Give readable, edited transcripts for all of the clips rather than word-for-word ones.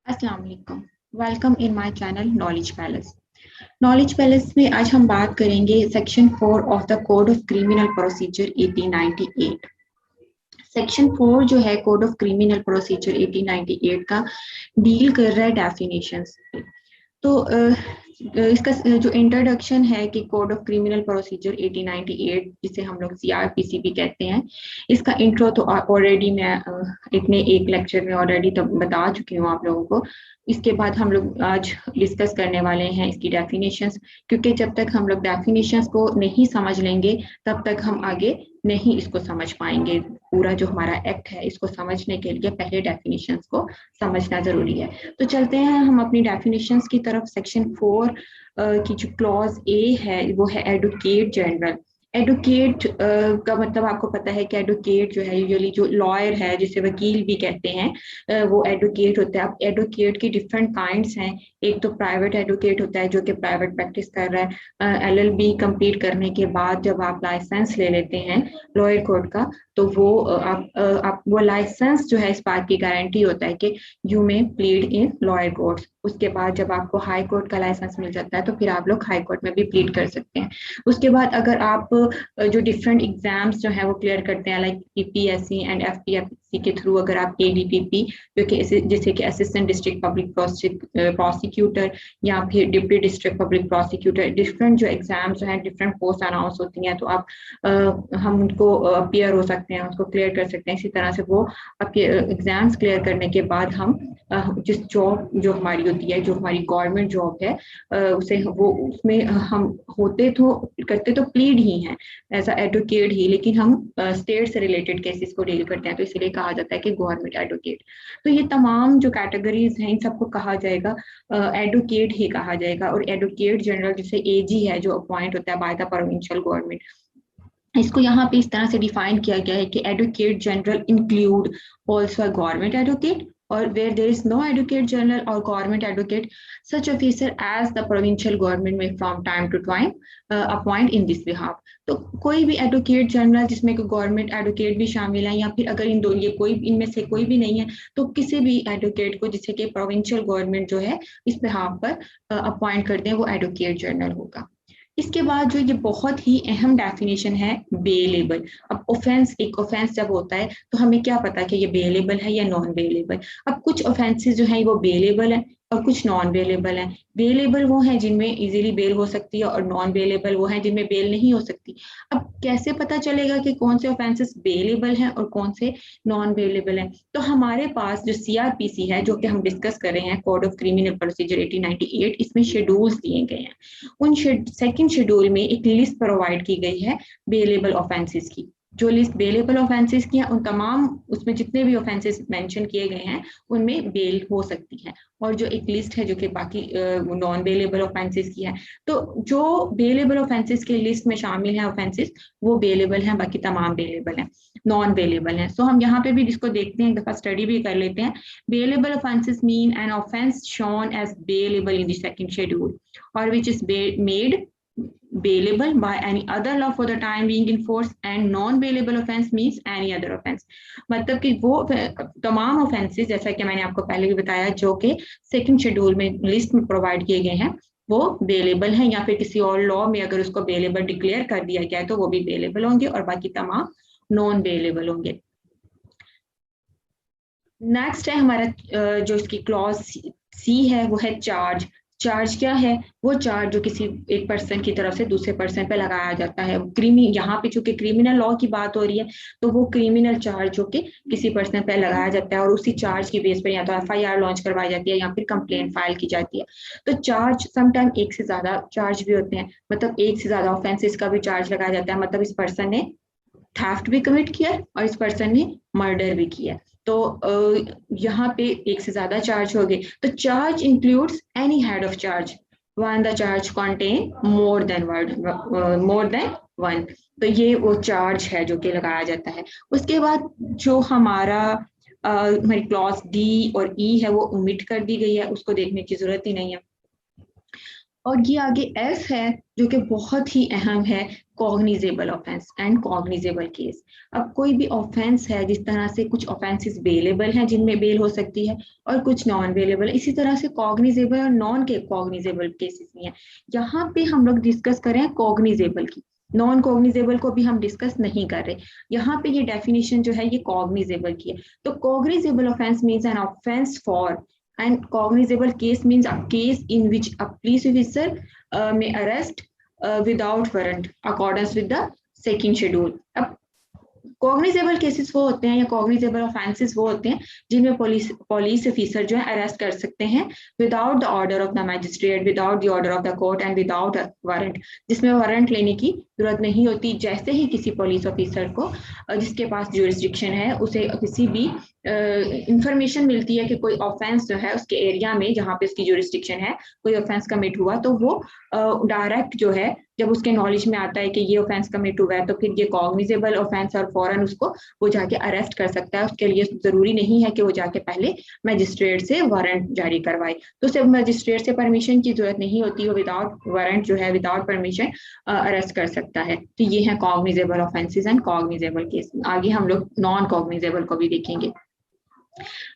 अस्सलाम वालेकुम। Welcome in my channel knowledge palace. Knowledge palace में आज हम बात करेंगे section 4 of the code of criminal procedure 1898। Section 4 जो है कोड ऑफ क्रिमिनल प्रोसीजर 1898 का डील कर रहा है डेफिनेशंस। तो इसका जो इंट्रोडक्शन है कि कोड ऑफ क्रिमिनल प्रोसीजर 1898 जिसे हम लोग सीआरपीसी भी कहते हैं, इसका इंट्रो तो ऑलरेडी मैं इतने एक लेक्चर में ऑलरेडी तब बता चुकी हूँ आप लोगों को। इसके बाद हम लोग आज डिस्कस करने वाले हैं इसकी डेफिनेशंस, क्योंकि जब तक हम लोग डेफिनेशंस को नहीं समझ लेंगे तब तक हम आगे नहीं इसको समझ पाएंगे। पूरा जो हमारा एक्ट है इसको समझने के लिए पहले डेफिनेशंस को समझना जरूरी है। तो चलते हैं हम अपनी डेफिनेशंस की तरफ। सेक्शन 4 की जो क्लॉज ए है वो है एडवोकेट जनरल। एडवोकेट का मतलब आपको पता है कि एडवोकेट जो है यूजुअली जो लॉयर है जिसे वकील भी कहते हैं, वो एडवोकेट होता है। अब एडवोकेट की डिफरेंट काइंड्स हैं। एक तो प्राइवेट एडवोकेट होता है जो कि प्राइवेट प्रैक्टिस कर रहा है। एलएलबी कंप्लीट करने के बाद जब आप लाइसेंस ले लेते हैं लॉयर कोर्ट का, तो वो आप वो लाइसेंस जो है इस बात की गारंटी होता है कि यू में प्लीड इन लॉयर कोर्ट्स। उसके बाद जब आपको हाई कोर्ट का लाइसेंस मिल जाता है तो फिर आप लोग हाई कोर्ट में भी प्लीड कर सकते हैं। उसके बाद अगर आप जो डिफरेंट एग्जाम्स जो है वो क्लियर करते हैं, लाइक पीपीएससी एंड एफपीएससी के थ्रू, अगर आप एडीपीपी जो कि जैसे कि असिस्टेंट डिस्ट्रिक्ट पब्लिक प्रोसिक्यूटर या फिर deputy district public prosecutor, different जो एग्जाम्स हैं डिफरेंट पोस्ट अनाउंस होती हैं, तो आप हम उनको अपियर हो सकते हैं, उसको क्लियर कर सकते हैं। इसी तरह से वो आपके एग्जाम्स क्लियर करने के बाद हम जिस जॉब जो हमारी होती है, जो हमारी गवर्नमेंट जॉब है, उसे वो उसमें हम होते तो करते तो प्लीड ही हैं एज एडवोकेट ही, लेकिन हम स्टेट से रिलेटेड केसेस को डील करते हैं, तो इसलिए कहा जाता है कि गवर्नमेंट एडवोकेट। तो ये तमाम जो कैटेगरीज हैं इन सबको कहा जाएगा एडवोकेट ही कहा जाएगा। और एडवोकेट जनरल जिसे एजी है जो अपॉइंट होता है बाय द प्रोविंशियल गवर्नमेंट, इसको यहाँ पे इस तरह से डिफाइन किया गया है कि advocate general include also a government advocate, और where there is no advocate general और government advocate, such officer as the provincial government में from time to time appoint in this behalf. तो कोई भी एडवोकेट जनरल जिसमें government advocate भी शामिल है, या फिर अगर इन दो ये कोई इनमें से कोई भी नहीं है, तो किसी भी एडवोकेट को जिसे कि प्रोविंशियल गवर्नमेंट जो है इस बिहाफ पर अपॉइंट करते हैं वो एडवोकेट जनरल होगा। इसके बाद जो ये बहुत ही अहम डेफिनेशन है बेलेबल। अब ऑफेंस, एक ऑफेंस जब होता है तो हमें क्या पता कि ये बेलेबल है या नॉन बेलेबल। अब कुछ ऑफेंसेस जो है वो बेलेबल है और कुछ नॉन बेलेबल है। बेलेबल वो है जिनमें इजीली बेल हो सकती है, और नॉन बेलेबल वो है जिनमें बेल नहीं हो सकती। अब कैसे पता चलेगा कि कौन से ऑफेंसेस बेलेबल हैं और कौन से नॉन बेलेबल हैं? तो हमारे पास जो सीआरपीसी है जो कि हम डिस्कस कर रहे हैं, कोड ऑफ क्रिमिनल प्रोसीजर 1898, इसमें शेड्यूल्स दिए गए हैं। उन सेकंड शेड्यूल में एक लिस्ट प्रोवाइड की गई है बेलेबल ऑफेंसेस की। जो लिस्ट बेलेबल ऑफेंसेस की है उन तमाम, उसमें जितने भी ऑफेंसेस मेंशन किए गए हैं उनमें बेल हो सकती है, और जो एक लिस्ट है जो कि बाकी नॉन बेलेबल ऑफेंसेस की है। तो जो बेलेबल ऑफेंसेस के लिस्ट में शामिल है ऑफेंसेस वो बेलेबल हैं, बाकी तमाम बेलेबल हैं, नॉन बेलेबल हैं। सो हम यहाँ पे भी इसको देखते हैं, एक दफा स्टडी भी कर लेते हैं। Bailable offences mean an offence shown as bailable in the second schedule or which is made bailable by any other law for the time being in force, and non-bailable offense means any other offense। मतलब कि वो तमाम offences जैसा कि मैंने आपको पहले भी बताया जो कि सेकंड शेड्यूल में लिस्ट में प्रोवाइड किए गए हैं वो बेलेबल हैं, या फिर किसी और लॉ में अगर उसको बेलेबल डिक्लेयर कर दिया गया है तो वो भी बेलेबल होंगे, और बाकी तमाम नॉन बेलेबल होंगे। नेक्स्ट है हमारा जो इसकी क्लॉज सी है वो है चार्ज। चार्ज क्या है? वो चार्ज जो किसी एक पर्सन की तरफ से दूसरे पर्सन पे लगाया जाता है। यहाँ पे चूंकि क्रिमिनल लॉ की बात हो रही है तो वो क्रिमिनल चार्ज जो कि किसी पर्सन पे लगाया जाता है, और उसी चार्ज की बेस पर या तो एफआईआर लॉन्च करवाई जाती है या फिर कंप्लेंट फाइल की जाती है। तो चार्ज समटाइम एक से ज्यादा चार्ज भी होते हैं, मतलब एक से ज्यादा ऑफेंसेस का भी चार्ज लगाया जाता है। मतलब इस पर्सन ने थेफ्ट भी कमिट किया और इस पर्सन ने मर्डर भी किया, तो यहाँ पे एक से ज्यादा चार्ज हो गए। तो charge includes any head of charge one the charge contain more than one. तो ये वो चार्ज है जो कि लगाया जाता है। उसके बाद जो हमारी क्लॉज डी और ई है वो ओमिट कर दी गई है, उसको देखने की जरूरत ही नहीं है। और ये आगे एस है जो कि बहुत ही अहम है, cognizable offence and cognizable case. अब कोई भी ऑफेंस है, जिस तरह से कुछ ऑफेंसेस बेलेबल हैं जिनमें बेल हो सकती है और कुछ नॉन बेलेबल, इसी तरह से कॉग्निजेबल और नॉन के कॉग्निजेबल केसेस भी हैं। यहाँ पे हम लोग डिस्कस करें कॉग्निजेबल की, नॉन कॉग्निजेबल को भी हम डिस्कस नहीं कर रहे। यहाँ पे ये डेफिनेशन जो है ये कॉग्निजेबल की है। तो cognizable offence means an offence for, and cognizable case means a case in which a police officer may arrest without warrant accordance with the second schedule. अब कॉग्निजेबल केसेस वो होते हैं या कॉग्निजेबल ऑफेंसेस वो होते हैं जिनमें पुलिस ऑफिसर जो है अरेस्ट कर सकते हैं without the order of the magistrate, without the order of the court and without warrant, जिसमें वारंट लेने की जरूरत नहीं होती। जैसे ही किसी पुलिस ऑफिसर को जिसके पास ज्यूरिसडिक्शन है उसे किसी भी इंफॉर्मेशन मिलती है कि कोई ऑफेंस जो है उसके एरिया में जहाँ पे उसकी ज्यूरिसडिक्शन है कोई ऑफेंस कमिट हुआ, तो वो डायरेक्ट जो है जब उसके नॉलेज में आता है कि ये ऑफेंस कमिट हुआ है तो फिर ये कॉग्निजेबल ऑफेंस और फौरन उसको वो जाके अरेस्ट कर सकता है। उसके लिए जरूरी नहीं है कि वो जाके पहले मजिस्ट्रेट से वारंट जारी करवाए, तो सिर्फ मजिस्ट्रेट से परमिशन की जरूरत नहीं होती, वो विदाउट वारंट जो है विदाउट परमिशन अरेस्ट कर सकता है। तो ये है cognizable offences and cognizable case. आगे हम लोग नॉन कॉग्निजेबल को भी देखेंगे।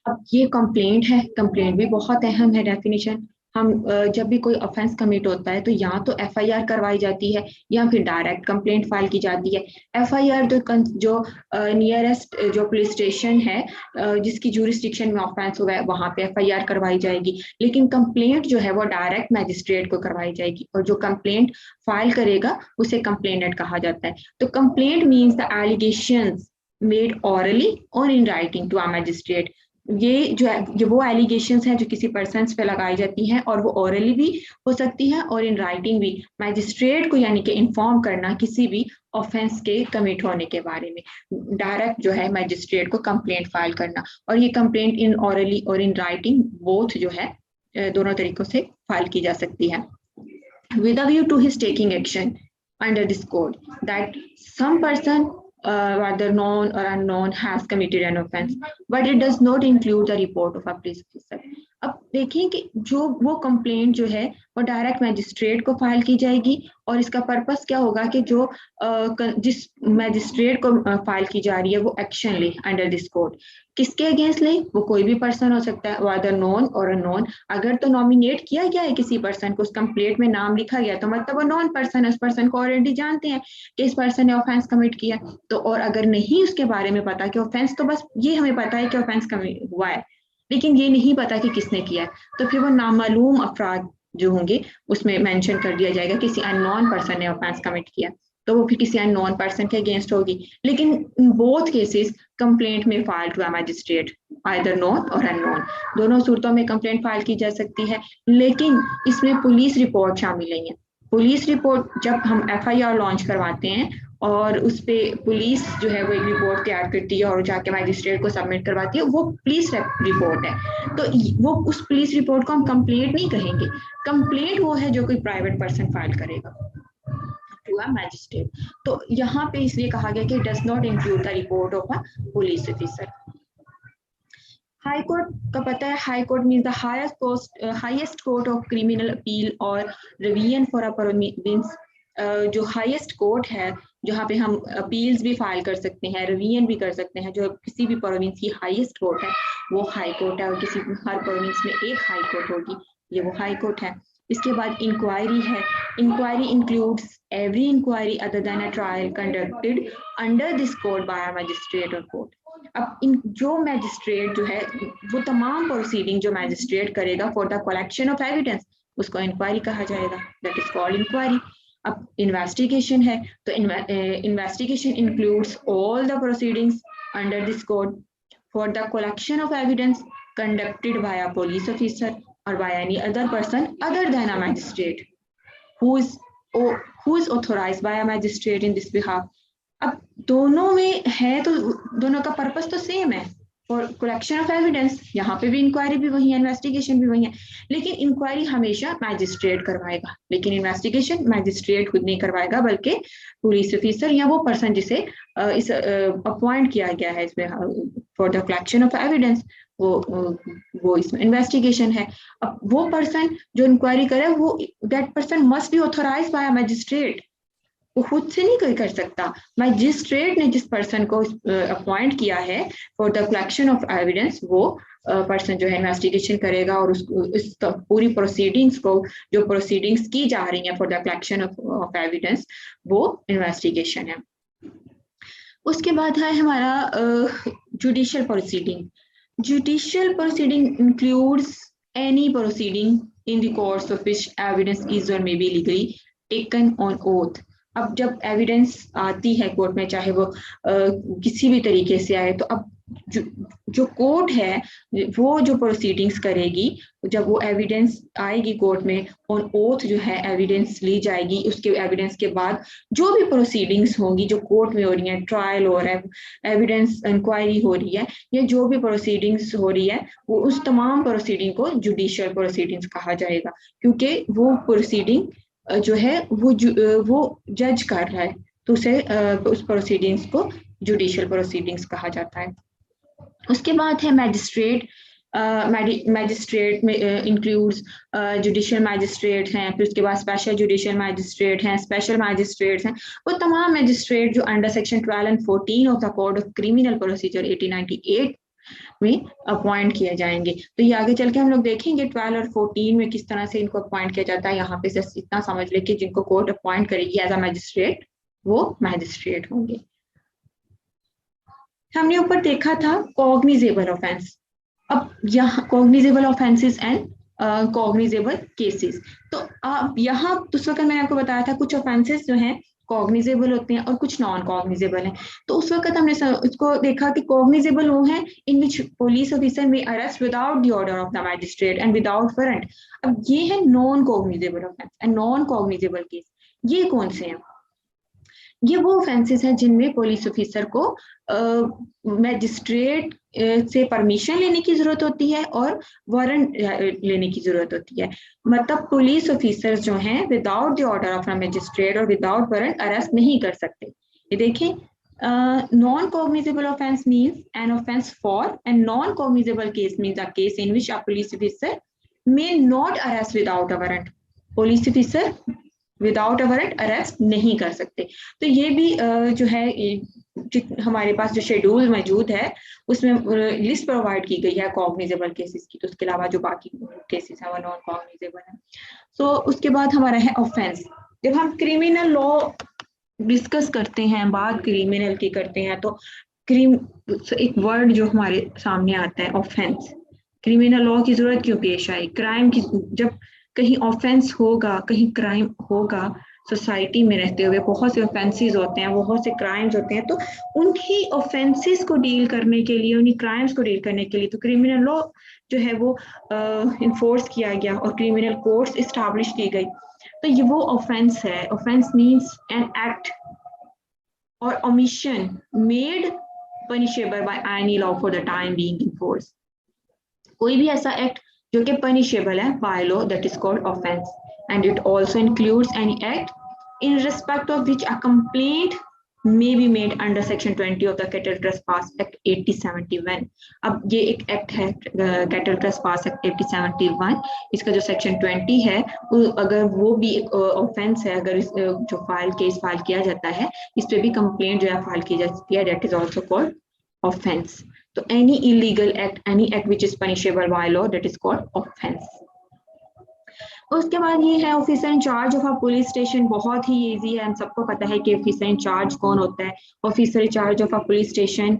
अब ये कंप्लेंट है, कंप्लेंट भी बहुत अहम है डेफिनेशन। हम जब भी कोई ऑफेंस कमिट होता है तो या तो एफआईआर करवाई जाती है या फिर डायरेक्ट कंप्लेंट फाइल की जाती है। एफआईआर जो नियरेस्ट जो पुलिस स्टेशन है जिसकी ज्यूरिसडिक्शन में ऑफेंस हुआ है वहां पे एफआईआर करवाई जाएगी, लेकिन कंप्लेंट जो है वो डायरेक्ट मैजिस्ट्रेट को करवाई जाएगी और जो कंप्लेंट फाइल करेगा उसे कंप्लेनेंट कहा जाता है। तो complaint means the allegations made orally or in writing to a magistrate। ये वो एलिगेशंस हैं जो किसी पर्सन पे लगाई जाती हैं और वो ऑरली भी हो सकती है और इन राइटिंग भी, मैजिस्ट्रेट को यानी कि इन्फॉर्म करना किसी भी ऑफेंस के कमिट होने के बारे में। डायरेक्ट जो है मैजिस्ट्रेट को कंप्लेंट फाइल करना, और ये कंप्लेंट इन ऑरली और इन राइटिंग बोथ जो है दोनों तरीकों से फाइल की जा सकती है। with a view to his taking action under this code that some person whether known or unknown has committed an offense, but it does not include the report of a police officer। अब देखिए कि जो वो complaint जो है वो direct magistrate को file की जाएगी और इसका पर्पस क्या होगा कि जो जिस मैजिस्ट्रेट को फाइल की जा रही है वो एक्शन ले अंडर दिस कोड। किसके अगेंस्ट ले? वो कोई भी पर्सन हो सकता है, वेदर नॉन और अननोन। अगर तो नॉमिनेट किया गया है किसी पर्सन को, उस कंप्लेंट में नाम लिखा गया तो मतलब वो नॉन पर्सन है, उस पर्सन को ऑलरेडी जानते हैं कि इस पर्सन ने ऑफेंस कमिट किया। तो और अगर नहीं उसके बारे में पता कि ऑफेंस, तो बस ये हमें पता है कि ऑफेंस कमिट हुआ है लेकिन ये नहीं पता कि किसने किया है, तो फिर वो नामालूम अफराद जो होंगे उसमें मेंशन कर दिया जाएगा किसी अननोन पर्सन ने ऑफेंस कमिट किया, तो वो फिर किसी अननोन पर्सन के अगेंस्ट होगी। लेकिन बोथ केसेस कंप्लेंट में file to a magistrate, either known or unknown, दोनों सूरतों में कंप्लेंट फाइल की जा सकती है। लेकिन इसमें पुलिस रिपोर्ट शामिल नहीं है। पुलिस रिपोर्ट जब हम एफआईआर लॉन्च करवाते हैं और उस पे पुलिस जो है वो एक रिपोर्ट तैयार करती है और जाके मैजिस्ट्रेट को सबमिट करवाती है, वो पुलिस रिपोर्ट है। तो वो उस पुलिस रिपोर्ट को हम कंप्लेंट नहीं कहेंगे। कंप्लेंट वो है जो कोई प्राइवेट पर्सन फाइल करेगा टू अ मैजिस्ट्रेट। तो यहाँ पे इसलिए कहा गया कि does not include the report of a police officer. High court का पता है, high court means the highest court of criminal appeal और रिवीजन फॉर अ प्रोविंस। जो हाईएस्ट कोर्ट है जहाँ पे हम अपील्स भी फाइल कर सकते हैं, रिवीजन भी कर सकते हैं, जो किसी भी प्रोविंस की हाईएस्ट कोर्ट है वो हाई कोर्ट है और किसी हर प्रोविंस में एक हाई कोर्ट होगी, ये वो हाई कोर्ट है। इसके बाद इंक्वायरी है। Inquiry includes every inquiry other than a trial conducted under this code by a magistrate or court. अब इन जो मैजिस्ट्रेट जो है वो तमाम प्रोसीडिंग जो मैजिस्ट्रेट करेगा for the collection of evidence उसको इंक्वायरी कहा जाएगा, दैट इज कॉल्ड इंक्वायरी। अब इन्वेस्टिगेशन है तो investigation includes all the proceedings under this code for the collection of evidence conducted by a police officer or by any other person other than a magistrate who is authorized by a magistrate in this behalf। अब दोनों में है तो दोनों का purpose तो same है, for collection of evidence, यहाँ पे भी इंक्वायरी भी वही है, इन्वेस्टिगेशन भी वही है, लेकिन इंक्वायरी हमेशा मैजिस्ट्रेट करवाएगा, लेकिन इन्वेस्टिगेशन मैजिस्ट्रेट खुद नहीं करवाएगा, बल्कि पुलिस ऑफिसर या वो पर्सन जिसे इस अपॉइंट किया गया है इसमें for the collection of evidence, वो इसमें इन्वेस्टिगेशन है। अब वो पर्सन जो इंक्वायरी करे, वो that person must be authorised by magistrate, वो खुद से नहीं कोई कर सकता। मैजिस्ट्रेट ने जिस पर्सन को अपॉइंट किया है for the collection of evidence, वो पर्सन जो है इन्वेस्टिगेशन करेगा और उसको इस पूरी प्रोसीडिंग्स को, जो प्रोसीडिंग्स की जा रही हैं for the collection of evidence, वो इन्वेस्टिगेशन है। उसके बाद है हमारा judicial proceeding. Judicial proceeding includes any proceeding in the course of which evidence is or may be legally taken on oath. अब जब एविडेंस आती है कोर्ट में, चाहे वो किसी भी तरीके से आए, तो अब जो कोर्ट है वो जो प्रोसीडिंग्स करेगी, जब वो एविडेंस आएगी कोर्ट में ऑन ओथ जो है एविडेंस ली जाएगी, उसके एविडेंस के बाद जो भी प्रोसीडिंग्स होंगी जो कोर्ट में हो रही है, ट्रायल हो रहा है, एविडेंस इंक्वायरी हो रही है, या जो भी प्रोसीडिंग्स हो रही है, वो उस तमाम प्रोसीडिंग को जुडिशियल प्रोसीडिंग्स कहा जाएगा, क्योंकि वो प्रोसीडिंग जो है वो जज कर रहा है, तो उसे उस प्रोसीडिंग्स को जुडिशियल प्रोसीडिंग्स कहा जाता है। उसके बाद है मैजिस्ट्रेट। मैजिस्ट्रेट में इंक्लूड्स जुडिशियल मैजिस्ट्रेट हैं, फिर उसके बाद स्पेशल जुडिशियल मैजिस्ट्रेट हैं, स्पेशल मैजिस्ट्रेट्स हैं, वो तमाम मैजिस्ट्रेट जो under section 12 and 14 of the code of criminal procedure 1898 में अपॉइंट किए जाएंगे। तो ये आगे चल के हम लोग देखेंगे 12 और 14 में किस तरह से इनको अपॉइंट किया जाता है। यहाँ पे सिर्फ इतना समझ ले कि जिनको कोर्ट अपॉइंट करेगी एज अ मैजिस्ट्रेट, वो मैजिस्ट्रेट होंगे। हमने ऊपर देखा था कॉग्निजेबल ऑफेंस। अब यहाँ cognizable offences and cognizable cases, तो अब यहाँ उस वक्त मैंने आपको बताया था कुछ ऑफेंसेस जो हैं कॉग्निजेबल होते हैं और कुछ नॉन कॉग्निजेबल हैं। तो उस वक्त हमने उसको देखा कि कॉग्निजेबल वो हैं इन विच पुलिस ऑफिसर में arrest without the order of the magistrate and without warrant. अब ये है non cognizable offence and non cognizable case. ये कौन से हैं? ये वो ऑफेंसेस हैं जिनमें पुलिस ऑफिसर को मैजिस्ट्रेट से परमिशन लेने की जरूरत होती है और वारंट लेने की जरूरत होती है। मतलब पुलिस ऑफिसर्स जो हैं without the order of a magistrate और विदाउट वारंट अरेस्ट नहीं कर सकते। ये देखें, non cognizable offence means an offence for and non cognizable case means a case in which a police officer may not arrest without a warrant. Police officer without a warrant arrest नहीं कर सकते। तो ये भी जो है हमारे पास जो शेड्यूल मौजूद है उसमें लिस्ट प्रोवाइड की गई है कॉग्निजेबल केसेस की। तो उसके अलावा जो बाकी केसेस है वो नॉन कॉग्निजेबल है। सो उसके बाद हमारा है ऑफेंस। जब हम क्रिमिनल लॉ डिस्कस करते हैं, बात क्रिमिनल की करते हैं, तो एक वर्ड जो हमारे सामने आता है ऑफेंस। क्रिमिनल लॉ की जरूरत क्यों पेश आई? क्राइम की, जब कहीं ऑफेंस होगा, कहीं क्राइम होगा, सोसाइटी में रहते हुए बहुत से ऑफेंसेस होते हैं, बहुत से क्राइम्स होते हैं, तो उन्हीं ऑफेंसेस को डील करने के लिए, उन्हीं क्राइम्स को डील करने के लिए तो क्रिमिनल लॉ जो है वो इन्फोर्स किया गया और क्रिमिनल कोर्ट्स इस्टेब्लिश की गई। तो ये वो ऑफेंस है। ऑफेंस मीन्स एन एक्ट और omission made punishable by any law for the time being in force। कोई भी ऐसा एक्ट जो कि पनिशेबल है bye law, that is called offence, and it also includes any act in respect of which a complaint may be made under section 20 of the Cattle Trespass Act 1871। अब ये एक act है Cattle Trespass Act 1871, इसका जो section 20 है अगर वो भी एक ऑफेंस है, अगर जो केस फाइल किया जाता है, इस पे भी कंप्लेंट जो है फाइल की जाती है, that is also called offence. तो any illegal act, any act which is punishable by law, that is called offence. उसके बाद ये है officer in charge of a police station. बहुत ही इजी है, हम सबको पता है कि ऑफिसर इन चार्ज कौन होता है। Officer in charge of a police station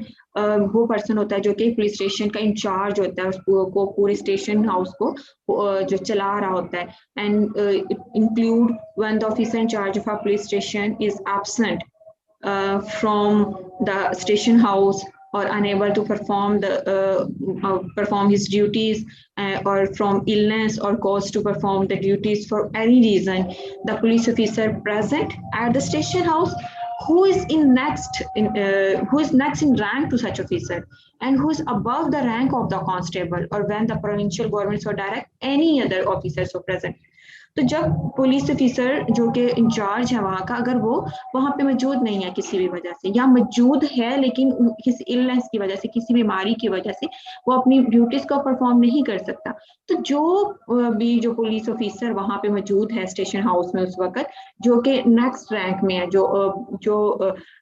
वो पर्सन होता है जो कि पुलिस स्टेशन का इंचार्ज होता है, उसको पूरे स्टेशन हाउस को जो चला रहा होता है। And include when the officer in charge of a police station is absent from the station house or unable to perform his duties or from illness or cause to perform the duties for any reason, the police officer present at the station house who is next in rank to such officer, and who is above the rank of the constable, or when the provincial governments or direct any other officers so present. तो जब police officer जो कि in charge है वहाँ का, अगर वो वहाँ पे मौजूद नहीं है किसी भी वजह से, या मौजूद है लेकिन किसी इलनेस की वजह से, किसी बीमारी की वजह से वो अपनी ड्यूटीज को परफॉर्म नहीं कर सकता, तो जो भी जो पुलिस ऑफिसर वहाँ पे मौजूद है स्टेशन हाउस में उस वक्त, जो कि नेक्स्ट रैंक में है, जो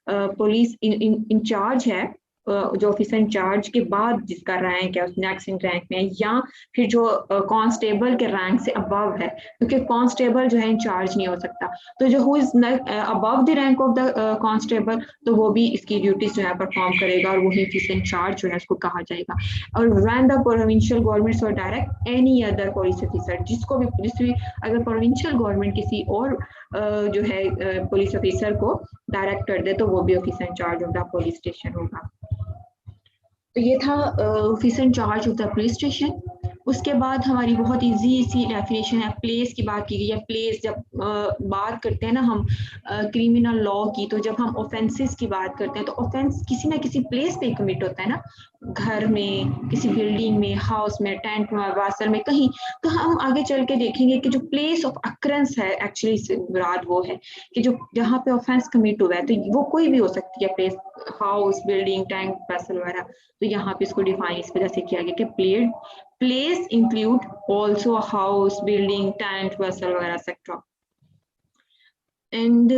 पुलिस इंचार्ज है, जो ऑफिसर इंचार्ज के बाद जिसका रैंक है उस नेक्स्ट इन रैंक में, या फिर जो कांस्टेबल के रैंक से अबव है, क्योंकि कांस्टेबल जो है इंचार्ज नहीं हो सकता, तो जो who is above the rank of the constable, तो वो भी इसकी ड्यूटीज जो है परफॉर्म करेगा, और वही ऑफिसर इंचार्ज जो है उसको कहा जाएगा। और व्हेन द प्रोविंशियल गवर्नमेंट और direct any other police officer, जिस भी अगर प्रोविंशियल गवर्नमेंट किसी और जो है पुलिस ऑफिसर को डायरेक्ट कर दे, तो वो भी officer in charge of the police station होगा। तो ये था officer in charge of the police station. उसके बाद हमारी बहुत इजी सी डेफिनेशन है, प्लेस की बात की गई है। प्लेस, जब बात करते हैं ना हम क्रिमिनल लॉ की, तो जब हम ऑफेंसेस की बात करते हैं तो ऑफेंस किसी ना किसी प्लेस पे कमिट होता है ना, घर में, किसी बिल्डिंग में, हाउस में, टेंट में, वासर में, कहीं। तो हम आगे चल के देखेंगे कि जो प्लेस ऑफ अक्रेंस है, एक्चुअली मुराद वो है कि जो जहाँ पे ऑफेंस कमिट हुआ है, तो वो कोई भी हो सकती है place, house, building, tank, vessel वगैरह। तो यहाँ पे इसको डिफाइन इस वजह से किया गया कि place include also house, building, tank, vessel वगैरह etcetera. And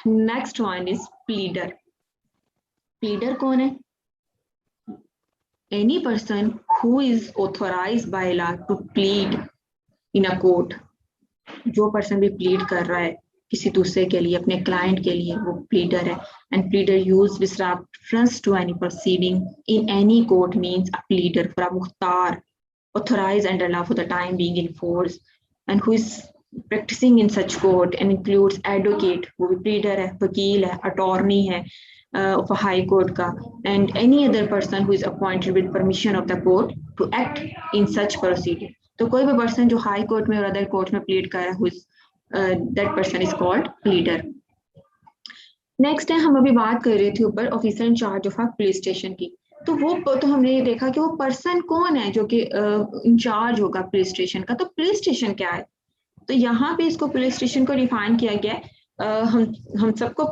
next one is pleader. Pleader कौन है? Any person who is authorized by law to plead in a court, जो पर्सन भी प्लीड कर रहा है किसी दूसरे के लिए, अपने क्लाइंट के लिए, वो प्लीडर है। And pleader use with reference to any proceeding in any court means a pleader for a मुख्तार authorized under law for the time being in force, and who is practicing in such court, and includes advocate, वो भी pleader है, वकील है, attorney है of a high court का, and any other person who is appointed with permission of the court to act in such proceeding। तो कोई भी पर्सन जो हाई कोर्ट में और अदर कोर्ट में प्लीड कर रहा है, that person is called pleader। Next है, हम अभी बात कर रहे थे ऊपर officer in charge of a police station की। तो वो तो हमने ये देखा कि वो पर्सन कौन है जो कि इंचार्ज होगा पुलिस स्टेशन का। तो पुलिस स्टेशन क्या है? तो यहाँ पे इसको पुलिस स्टेशन को डिफाइन किया गया है। हम सबको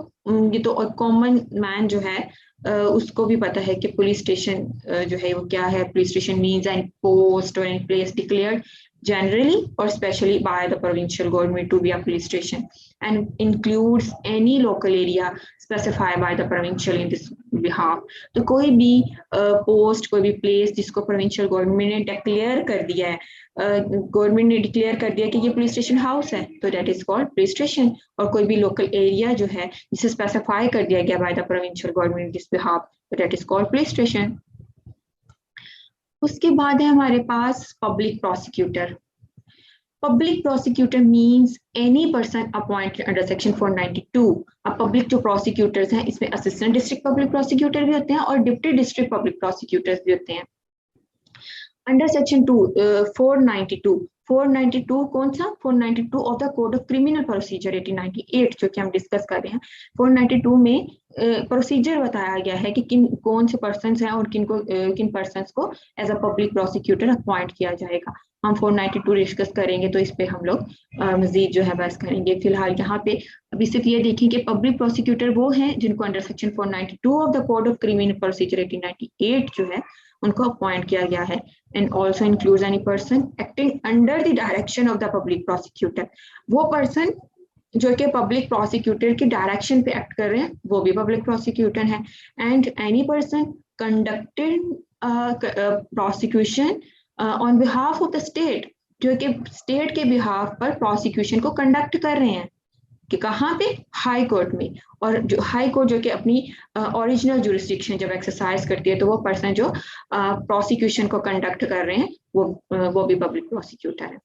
ये तो कॉमन मैन जो है उसको भी पता है कि पुलिस स्टेशन जो है वो क्या है। Police station means an post or an place declared generally or specially by the provincial government to be a police station, and includes any local area specified by the provincial in this behalf। तो कोई भी post, कोई भी place जिसको provincial government ने declare कर दिया है, गवर्नमेंट ने डिक्लेयर कर दिया कि ये पुलिस स्टेशन हाउस है, तो that is called police station. और कोई भी लोकल एरिया जो है जिसे स्पेसिफाई कर दिया गया by the provincial government this behalf, तो that is called police station. उसके बाद है हमारे पास public prosecutor. Public prosecutor means any person appointed under section 492। अब पब्लिक जो प्रोसिक्यूटर्स हैं इसमें असिस्टेंट डिस्ट्रिक्ट पब्लिक प्रोसिक्यूटर भी होते हैं और डिप्टी डिस्ट्रिक्ट पब्लिक प्रोसिक्यूटर्स भी होते हैं। अंडर सेक्शन 492 कौन सा? 492 of the code of criminal procedure 1898 जो कि हम डिस्कस कर रहे हैं। 492 में प्रोसीजर बताया गया है कि कौन से पर्सन्स हैं और किन पर्सन्स को as a public prosecutor appoint किया जाएगा। हम 492 डिस्कस करेंगे तो इस पे हम लोग मजीद जो है बहस करेंगे। फिलहाल यहाँ पे अभी सिर्फ ये देखें कि पब्लिक प्रोसिक्यूटर वो हैं जिनको under section 492 of the code of criminal procedure 1898 जो है उनको अपॉइंट किया गया है। And also includes any person acting under the direction of the public prosecutor. वो पर्सन जो कि पब्लिक प्रोसिक्यूटर की डायरेक्शन पे एक्ट कर रहे हैं वो भी पब्लिक प्रोसिक्यूटर है। And any person conducted prosecution on behalf of the state, जो कि स्टेट के बिहाफ पर प्रोसिक्यूशन को कंडक्ट कर रहे हैं कि कहाँ पे? हाई कोर्ट में। और जो हाई कोर्ट जो कि अपनी ओरिजिनल जुरिस्डिक्शन जब एक्सरसाइज करती है तो वो पर्सन जो प्रोसिक्यूशन को कंडक्ट कर रहे हैं वो भी पब्लिक प्रोसिक्यूटर है।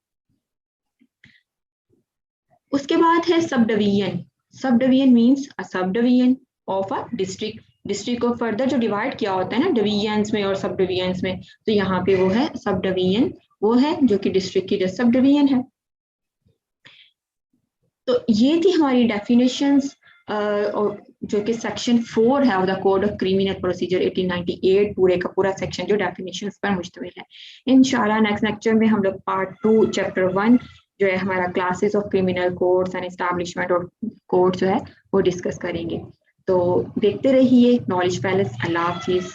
उसके बाद है sub division. Sub division means a sub division of a district. District को फर्दर जो डिवाइड किया होता है ना डिवीजन्स में और सब डिवीजन्स में, तो यहाँ पे वो है सब डिवीजन, वो है जो कि डिस्ट्रिक्ट की जो सब डिवीजन है। तो ये थी हमारी डेफिनेशंस जो कि सेक्शन 4 है of the code of criminal procedure 1898, पूरे का पूरा सेक्शन जो डेफिनेशंस पर मुश्तमिल है। इंशाल्लाह नेक्स्ट लेक्चर में हम लोग पार्ट 2 चैप्टर 1 जो है हमारा classes of criminal codes and establishment और कोड जो है वो डिस्कस करेंगे। तो देखते रहिए नॉलेज पैलेस। अल्लाह हाफिज।